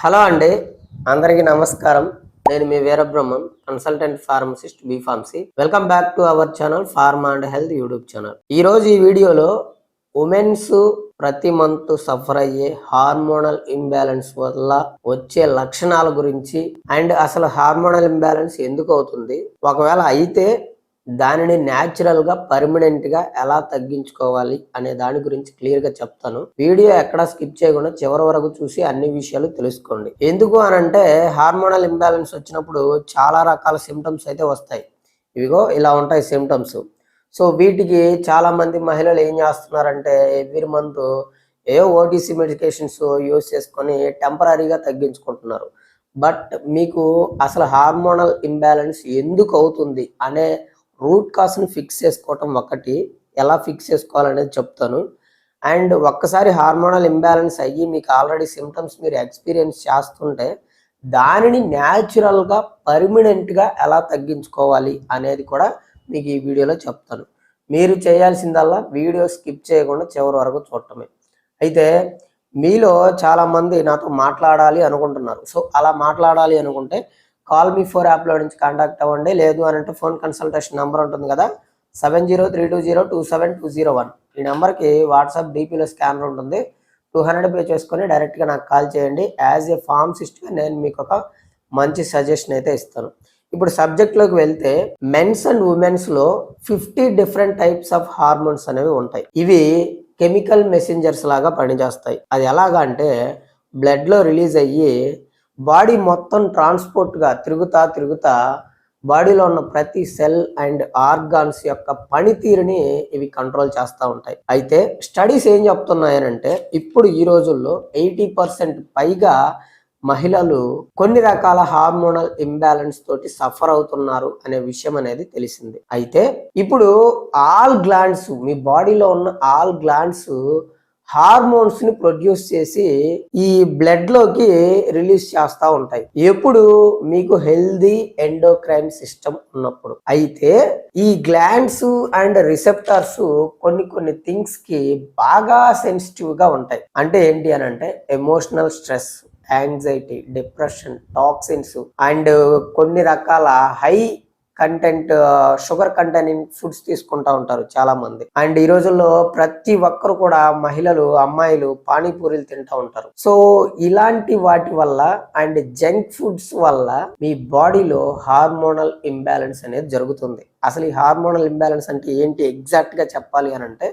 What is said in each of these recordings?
Hello అండి, అందరికీ నమస్కారం. నేను మీ Veerabrahmam, consultant pharmacist B pharmacy. Welcome back to our channel pharma and health YouTube channel. ఈరోజు ఈ వీడియోలో ఉమెన్స్ ప్రతి మంత్ సఫర్ అయ్యే హార్మోనల్ ఇంబ్యాలెన్స్ వల్ల వచ్చే లక్షణాల గురించి అండ్ అసలు హార్మోనల్ ఇంబ్యాలెన్స్ ఎందుకు అవుతుంది, ఒకవేళ అయితే దానిని న్యాచురల్ గా పర్మనెంట్ గా ఎలా తగ్గించుకోవాలి అనే దాని గురించి క్లియర్ గా చెప్తాను. వీడియో ఎక్కడా స్కిప్ చేయకుండా చివరి వరకు చూసి అన్ని విషయాలు తెలుసుకోండి. ఎందుకు అనంటే హార్మోనల్ ఇంబ్యాలెన్స్ వచ్చినప్పుడు చాలా రకాల సిమ్టమ్స్ అయితే వస్తాయి. ఇవిగో ఇలా ఉంటాయి సిమ్టమ్స్. సో వీటికి చాలా మంది మహిళలు ఏం చేస్తున్నారంటే every month OTC medications use చేసుకొని టెంపరీగా తగ్గించుకుంటున్నారు. బట్ మీకు అసలు హార్మోనల్ ఇంబ్యాలెన్స్ ఎందుకు అవుతుంది అనే రూట్ కాస్ని ఫిక్స్ చేసుకోవటం ఒకటి, ఎలా ఫిక్స్ చేసుకోవాలనేది చెప్తాను. అండ్ ఒక్కసారి హార్మోనల్ ఇంబ్యాలెన్స్ అయ్యి మీకు ఆల్రెడీ సిమ్టమ్స్ మీరు ఎక్స్పీరియన్స్ చేస్తుంటే దానిని న్యాచురల్గా పర్మనెంట్గా ఎలా తగ్గించుకోవాలి అనేది కూడా మీకు ఈ వీడియోలో చెప్తాను. మీరు చేయాల్సిందల్లా వీడియో స్కిప్ చేయకుండా చివరి వరకు చూడటమే. అయితే మీలో చాలామంది నాతో మాట్లాడాలి అనుకుంటున్నారు. సో అలా మాట్లాడాలి అనుకుంటే కాల్ మీ 4 యాప్లో నుంచి కాంటాక్ట్ అవ్వండి. లేదు అని అంటే ఫోన్ కన్సల్టేషన్ నెంబర్ ఉంటుంది కదా, 7032202721. ఈ నెంబర్కి వాట్సాప్ డీపీలో స్కానర్ ఉంటుంది. 200 పే చేసుకొని డైరెక్ట్గా నాకు కాల్ చేయండి. యాజ్ ఏ ఫార్మసిస్ట్గా నేను మీకు ఒక మంచి సజెషన్ అయితే ఇస్తాను. ఇప్పుడు సబ్జెక్ట్లోకి వెళ్తే మెన్స్ అండ్ ఉమెన్స్లో 50 డిఫరెంట్ టైప్స్ ఆఫ్ హార్మోన్స్ అనేవి ఉంటాయి. ఇవి కెమికల్ మెసెంజర్స్ లాగా పనిచేస్తాయి. అది ఎలాగా అంటే బ్లడ్లో రిలీజ్ అయ్యి బాడీ మొత్తం ట్రాన్స్పోర్ట్గా తిరుగుతా బాడీలో ఉన్న ప్రతి సెల్ అండ్ ఆర్గాన్స్ యొక్క పనితీరుని ఇవి కంట్రోల్ చేస్తూ ఉంటాయి. అయితే స్టడీస్ ఏం చెప్తున్నాయనంటే ఇప్పుడు ఈ రోజుల్లో 80% పైగా మహిళలు కొన్ని రకాల హార్మోనల్ ఇంబ్యాలెన్స్ తోటి సఫర్ అవుతున్నారు అనే విషయం అనేది తెలిసింది. అయితే ఇప్పుడు ఆల్ గ్లాండ్స్, మీ బాడీలో ఉన్న ఆల్ గ్లాండ్స్ హార్మోన్స్ ని ప్రొడ్యూస్ చేసి ఈ బ్లడ్ లోకి రిలీజ్ చేస్తూ ఉంటాయి ఎప్పుడు మీకు హెల్దీ ఎండోక్రైన్ సిస్టమ్ ఉన్నప్పుడు. అయితే ఈ గ్లాండ్స్ అండ్ రిసెప్టర్స్ కొన్ని థింగ్స్ కి బాగా సెన్సిటివ్ గా ఉంటాయి. అంటే ఏంటి అని అంటే emotional stress, anxiety, depression, toxins and కొన్ని రకాల high content sugar content foods తీసుకుంటా ఉంటారు చాలా మంది. అండ్ ఈ రోజుల్లో ప్రతి ఒక్కరు కూడా మహిళలు, అమ్మాయిలు పానీపూరీలు తింటా ఉంటారు. సో ఇలాంటి వాటి వల్ల అండ్ జంక్ ఫుడ్స్ వల్ల మీ బాడీలో హార్మోనల్ ఇంబ్యాలెన్స్ అనేది జరుగుతుంది. అసలు ఈ హార్మోనల్ ఇంబ్యాలెన్స్ అంటే ఏంటి ఎగ్జాక్ట్ గా చెప్పాలి అని అంటే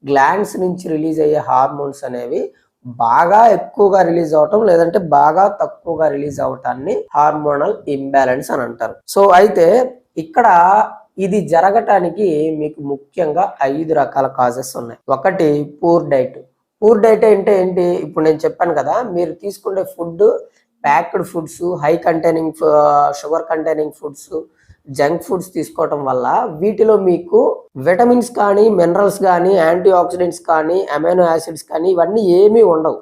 గ్లాండ్స్ నుంచి రిలీజ్ అయ్యే హార్మోన్స్ అనేవి బాగా ఎక్కువగా రిలీజ్ అవటం లేదంటే బాగా తక్కువగా రిలీజ్ అవటాన్ని హార్మోనల్ ఇంబ్యాలెన్స్ అని అంటారు. సో అయితే ఇక్కడ ఇది జరగటానికి మీకు ముఖ్యంగా 5 రకాల కాజెస్ ఉన్నాయి. ఒకటి పూర్ డైట్. పూర్ డైట్ అంటే ఏంటి, ఇప్పుడు నేను చెప్పాను కదా, మీరు తీసుకునే food packed foods, high containing sugar containing foods, junk foods తీసుకోవటం వల్ల వీటిలో మీకు విటమిన్స్ కానీ, మినరల్స్ కానీ, యాంటీ ఆక్సిడెంట్స్ కానీ, అమైనో యాసిడ్స్ కానీ ఇవన్నీ ఏమీ ఉండవు.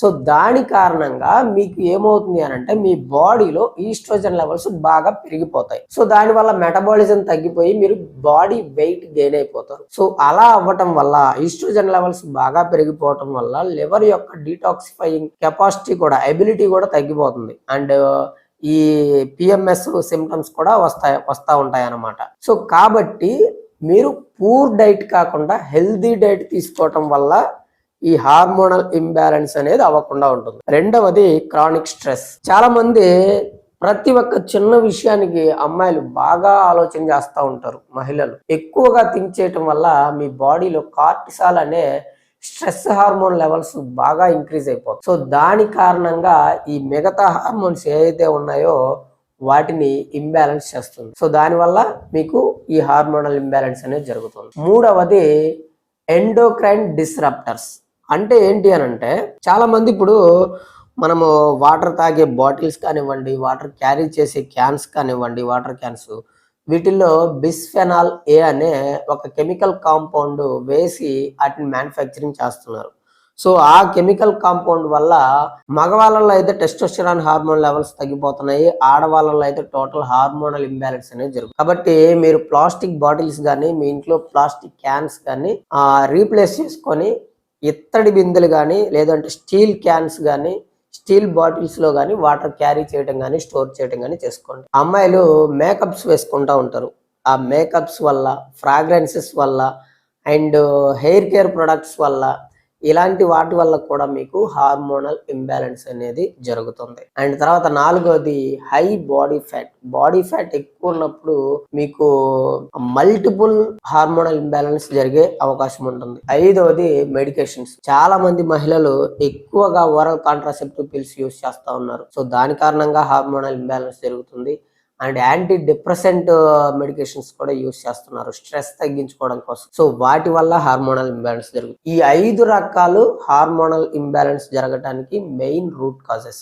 సో దాని కారణంగా మీకు ఏమవుతుంది అని అంటే మీ బాడీలో ఈస్ట్రోజన్ లెవెల్స్ బాగా పెరిగిపోతాయి. సో దానివల్ల మెటబాలిజం తగ్గిపోయి మీరు బాడీ వెయిట్ గెయిన్ అయిపోతారు. సో అలా అవ్వటం వల్ల ఈస్ట్రోజన్ లెవెల్స్ బాగా పెరిగిపోవటం వల్ల లివర్ యొక్క డీటాక్సిఫైయింగ్ కెపాసిటీ కూడా, ఎబిలిటీ కూడా తగ్గిపోతుంది. అండ్ ఈ పిఎంఎస్ సిమ్టమ్స్ కూడా వస్తా ఉంటాయి అన్నమాట. సో కాబట్టి మీరు పూర్ డైట్ కాకుండా హెల్దీ డైట్ తీసుకోవటం వల్ల ఈ హార్మోనల్ ఇంబ్యాలెన్స్ అనేది అవ్వకుండా ఉంటుంది. రెండవది క్రానిక్ స్ట్రెస్. చాలా మంది ప్రతి ఒక్క చిన్న విషయానికి అమ్మాయిలు బాగా ఆలోచన చేస్తూ ఉంటారు. మహిళలు ఎక్కువగా థింక్ చేయటం వల్ల మీ బాడీలో కార్టిసాల్ అనే స్ట్రెస్ హార్మోన్ లెవెల్స్ బాగా ఇంక్రీజ్ అయిపోతాయి. సో దాని కారణంగా ఈ మిగతా హార్మోన్స్ ఏవైతే ఉన్నాయో వాటిని ఇంబ్యాలెన్స్ చేస్తుంది. సో దానివల్ల మీకు ఈ హార్మోనల్ ఇంబ్యాలెన్స్ అనేది జరుగుతుంది. మూడవది ఎండోక్రైన్ డిస్రప్టర్స్. అంటే ఏంటి అని అంటే చాలా మంది ఇప్పుడు మనము వాటర్ తాగే బాటిల్స్ కానివ్వండి, వాటర్ క్యారీ చేసే క్యాన్స్ కానివ్వండి, వాటర్ క్యాన్స్, వీటిల్లో బిస్ఫెనాల్ ఏ అనే ఒక కెమికల్ కాంపౌండ్ వేసి వాటిని మ్యానుఫ్యాక్చరింగ్ చేస్తున్నారు. సో ఆ కెమికల్ కాంపౌండ్ వల్ల మగవాళ్ళలో అయితే టెస్టోస్టెరాన్ హార్మోన్ లెవెల్స్ తగ్గిపోతున్నాయి, ఆడవాళ్ళలో అయితే టోటల్ హార్మోనల్ ఇంబ్యాలెన్స్ అనేది జరుగుతుంది. కాబట్టి మీరు ప్లాస్టిక్ బాటిల్స్ కానీ, మీ ఇంట్లో ప్లాస్టిక్ క్యాన్స్ కానీ రీప్లేస్ చేసుకొని ఇత్తడి బిందెలు కానీ, లేదంటే స్టీల్ క్యాన్స్ కానీ, స్టీల్ బాటిల్స్ లో కానీ వాటర్ క్యారీ చేయడం కానీ స్టోర్ చేయడం కానీ చేసుకోండి. అమ్మాయిలు మేకప్స్ వేసుకుంటూ ఉంటారు. ఆ మేకప్స్ వల్ల, ఫ్రాగ్రెన్సెస్ వల్ల అండ్ హెయిర్ కేర్ ప్రొడక్ట్స్ వల్ల, ఇలాంటి వాటి వల్ల కూడా మీకు హార్మోనల్ ఇంబ్యాలెన్స్ అనేది జరుగుతుంది. అండ్ తర్వాత నాలుగోది high body fat. Body fat ఎక్కువ ఉన్నప్పుడు మీకు మల్టిపుల్ హార్మోనల్ ఇంబ్యాలెన్స్ జరిగే అవకాశం ఉంటుంది. ఐదవది మెడికేషన్స్. చాలా మంది మహిళలు ఎక్కువగా ఓరల్ కాంట్రాసెప్టివ్ పిల్స్ యూస్ చేస్తా ఉన్నారు. సో దాని కారణంగా హార్మోనల్ ఇంబ్యాలెన్స్ జరుగుతుంది. అండ్ యాంటీ డిప్రెసెంట్ మెడికేషన్స్ కూడా యూస్ చేస్తున్నారు స్ట్రెస్ తగ్గించుకోవడం కోసం. సో వాటి వల్ల హార్మోనల్ ఇంబ్యాలెన్స్ జరుగుతుంది. ఈ 5 రకాలు హార్మోనల్ ఇంబ్యాలెన్స్ జరగడానికి మెయిన్ రూట్ కాజెస్.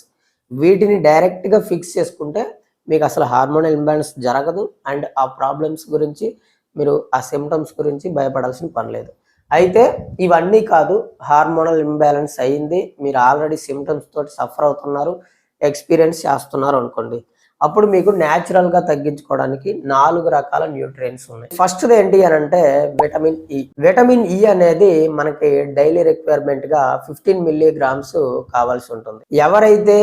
వీటిని డైరెక్ట్ గా ఫిక్స్ చేసుకుంటే మీకు అసలు హార్మోనల్ ఇంబ్యాలెన్స్ జరగదు. అండ్ ఆ ప్రాబ్లమ్స్ గురించి మీరు ఆ సిమ్టమ్స్ గురించి భయపడాల్సిన పని లేదు. అయితే ఇవన్నీ కాదు, హార్మోనల్ ఇంబ్యాలెన్స్ అయింది, మీరు ఆల్రెడీ సిమ్టమ్స్ తోటి సఫర్ అవుతున్నారు, ఎక్స్పీరియన్స్ చేస్తున్నారు అనుకోండి, అప్పుడు మీకు న్యాచురల్ గా తగ్గించుకోవడానికి 4 రకాల న్యూట్రియన్స్ ఉన్నాయి. ఫస్ట్ ఏంటి అని అంటే విటమిన్ ఈ. విటమిన్ ఈ అనేది మనకి డైలీ రిక్వైర్మెంట్ గా 15 మిల్లీగ్రామ్స్ కావాల్సి ఉంటుంది. ఎవరైతే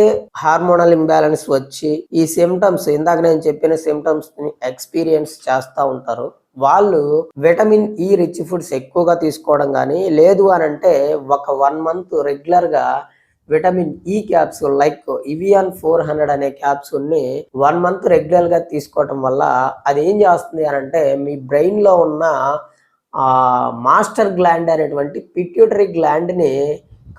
హార్మోనల్ ఇంబ్యాలెన్స్ వచ్చి ఈ సిమ్టమ్స్, ఇందాక నేను చెప్పిన సిమ్టమ్స్ ని ఎక్స్పీరియన్స్ చేస్తా ఉంటారో వాళ్ళు విటమిన్ ఈ రిచ్ ఫుడ్స్ ఎక్కువగా తీసుకోవడం కానీ, లేదు అని అంటే ఒక 1 మంత్ రెగ్యులర్ గా vitamin E capsule like Evion 400 అనే క్యాప్సూల్ ని 1 మంత్ రెగ్యులర్ గా తీసుకోవటం వల్ల అది ఏం చేస్తుంది అని అంటే మీ బ్రెయిన్ లో ఉన్న మాస్టర్ గ్లాండ్ అనేటువంటి పిట్యూటరీ గ్లాండ్ ని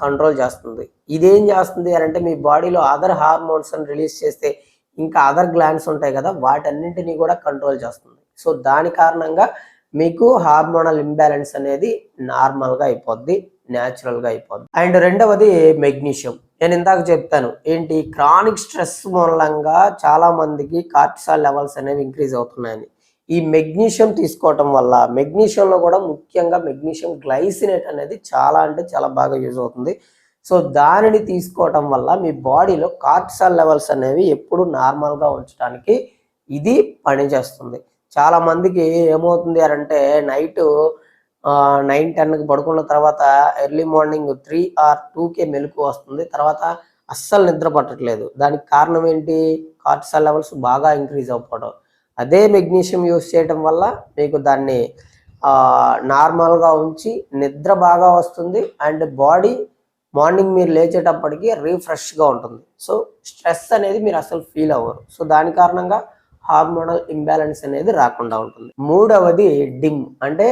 కంట్రోల్ చేస్తుంది. ఇదేం చేస్తుంది అని అంటే మీ బాడీలో అదర్ హార్మోన్స్ రిలీజ్ చేస్తే ఇంకా అదర్ గ్లాండ్స్ ఉంటాయి కదా, వాటన్నింటినీ కూడా కంట్రోల్ చేస్తుంది. సో దాని కారణంగా మీకు హార్మోనల్ ఇంబ్యాలెన్స్ అనేది నార్మల్ గా అయిపోద్ది, న్యాచురల్ గా అయిపోద్ది. అండ్ రెండవది మెగ్నీషియం. నేను ఇందాక చెప్తాను ఏంటి, క్రానిక్ స్ట్రెస్ మూలంగా చాలా మందికి కార్టిసాల్ లెవెల్స్ అనేవి ఇంక్రీజ్ అవుతున్నాయని. ఈ మెగ్నీషియం తీసుకోవటం వల్ల, మెగ్నీషియంలో కూడా ముఖ్యంగా మెగ్నీషియం గ్లైసినేట్ అనేది చాలా అంటే చాలా బాగా యూజ్ అవుతుంది. సో దానిని తీసుకోవటం వల్ల మీ బాడీలో కార్టిసాల్ లెవెల్స్ అనేవి ఎప్పుడు నార్మల్గా ఉంచడానికి ఇది పనిచేస్తుంది. చాలా మందికి ఏమవుతుంది అని అంటే నైట్ 9-10కి పడుకున్న తర్వాత ఎర్లీ మార్నింగ్ 3 or 2కే మెలకు వస్తుంది, తర్వాత అస్సలు నిద్ర పట్టట్లేదు. దానికి కారణం ఏంటి, కార్టిసాల్ లెవెల్స్ బాగా ఇంక్రీజ్ అవ్వడం. అదే మెగ్నీషియం యూస్ చేయడం వల్ల మీకు దాన్ని నార్మల్గా ఉంచి నిద్ర బాగా వస్తుంది అండ్ బాడీ మార్నింగ్ మీరు లేచేటప్పటికి రీఫ్రెష్గా ఉంటుంది. సో స్ట్రెస్ అనేది మీరు అసలు ఫీల్ అవ్వరు. సో దాని కారణంగా హార్మోనల్ ఇంబ్యాలెన్స్ అనేది రాకుండా ఉంటుంది. మూడవది డిమ్ అంటే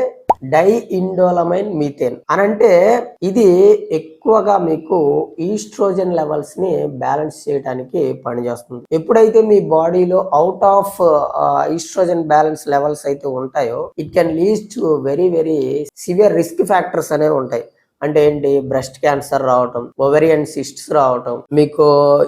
డైఇండోలమైన్ మీథేన్ అని అంటే ఇది ఎక్కువగా మీకు ఈస్ట్రోజన్ లెవెల్స్ ని బ్యాలెన్స్ చేయడానికి పనిచేస్తుంది. ఎప్పుడైతే మీ బాడీలో out of estrogen balance levels అయితే ఉంటాయో it can lead to very very severe risk factors అనేవి ఉంటాయి. అంటే ఏంటి, బ్రెస్ట్ క్యాన్సర్ రావటం, ఓవరియన్ సిస్ట్స్ రావటం, మీకు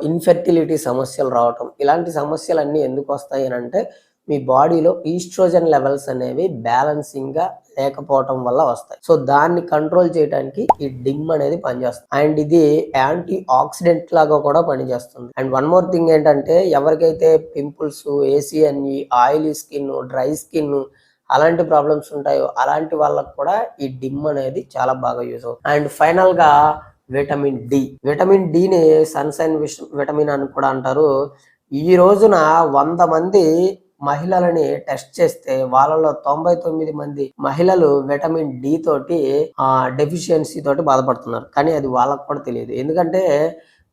ఇన్ఫెర్టిలిటీ సమస్యలు రావటం. ఇలాంటి సమస్యలన్నీ ఎందుకు వస్తాయి అని అంటే మీ బాడీలో ఈస్ట్రోజన్ లెవెల్స్ అనేవి బ్యాలెన్సింగ్ గా లేకపోవటం వల్ల వస్తాయి. సో దాన్ని కంట్రోల్ చేయడానికి ఈ డిమ్ అనేది పనిచేస్తుంది. అండ్ ఇది యాంటీ ఆక్సిడెంట్ లాగా కూడా పనిచేస్తుంది. అండ్ వన్ మోర్ థింగ్ ఏంటంటే ఎవరికైతే pimples, A C N E, oily skin, dry skin అలాంటి ప్రాబ్లమ్స్ ఉంటాయో అలాంటి వాళ్ళకు కూడా ఈ డిమ్ అనేది చాలా బాగా యూజ్ అవుతుంది. అండ్ ఫైనల్ గా విటమిన్ డి. విటమిన్ డిని సన్షైన్ విటమిన్ అని కూడా అంటారు. ఈ రోజున 100 మంది మహిళలని టెస్ట్ చేస్తే వాళ్ళలో 99 మంది మహిళలు విటమిన్ డి తోటి డెఫిషియన్సీ తోటి బాధపడుతున్నారు. కానీ అది వాళ్ళకు కూడా తెలియదు. ఎందుకంటే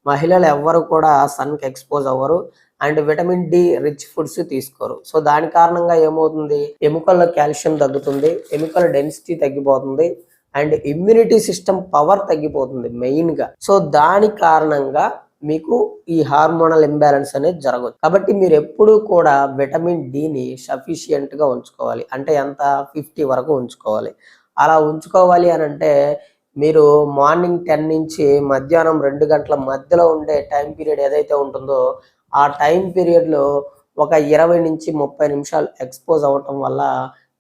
మహిళలు ఎవ్వరు కూడా సన్ కి ఎక్స్పోజ్ అవ్వరు and vitamin D rich foods తీసుకోరు. సో దాని కారణంగా ఏమవుతుంది, ఎముకల్లో కాల్షియం తగ్గుతుంది, ఎముకల డెన్సిటీ తగ్గిపోతుంది అండ్ ఇమ్యూనిటీ సిస్టమ్ పవర్ తగ్గిపోతుంది మెయిన్ గా. సో దాని కారణంగా మీకు ఈ హార్మోనల్ ఇంబ్యాలెన్స్ అనేది జరగదు. కాబట్టి మీరు ఎప్పుడు కూడా విటమిన్ డిని సఫిషియంట్ గా ఉంచుకోవాలి. అంటే ఎంత, 50 వరకు ఉంచుకోవాలి. అలా ఉంచుకోవాలి అని అంటే మీరు మార్నింగ్ 10 నుంచి మధ్యాహ్నం 2 గంటల మధ్యలో ఉండే టైం పీరియడ్ ఏదైతే ఉంటుందో ఆ టైం పీరియడ్ లో ఒక 20 నుంచి 30 నిమిషాలు ఎక్స్పోజ్ అవ్వటం వల్ల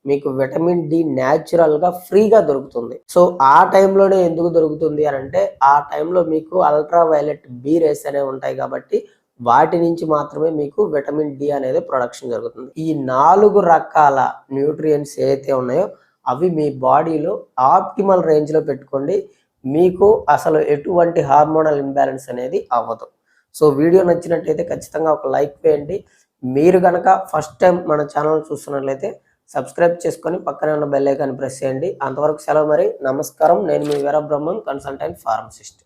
మీకు విటమిన్ డి న్యాచురల్ గా ఫ్రీగా దొరుకుతుంది. సో ఆ టైంలోనే ఎందుకు దొరుకుతుంది అని అంటే ఆ టైంలో మీకు అల్ట్రా వైలెట్ బి రేస్ అనేవి ఉంటాయి కాబట్టి వాటి నుంచి మాత్రమే మీకు విటమిన్ డి అనేది ప్రొడక్షన్ జరుగుతుంది. ఈ 4 రకాల న్యూట్రియన్స్ ఏవైతే ఉన్నాయో అవి మీ బాడీలో ఆప్టిమల్ రేంజ్ లో పెట్టుకోండి. మీకు అసలు ఎటువంటి హార్మోనల్ ఇంబ్యాలెన్స్ అనేది అవ్వదు. సో వీడియో నచ్చినట్టయితే ఖచ్చితంగా ఒక లైక్ వేయండి. మీరు గనక ఫస్ట్ టైం మన ఛానల్ చూస్తున్నట్లయితే సబ్స్క్రైబ్ చేసుకొని పక్కనే ఉన్న బెల్ ఐకాన్ ప్రెస్ చేయండి. అంతవరకు సెలవు మరి. నమస్కారం. నేను మీ వీరబ్రహ్మం, కన్సల్టెంట్ ఫార్మసిస్ట్.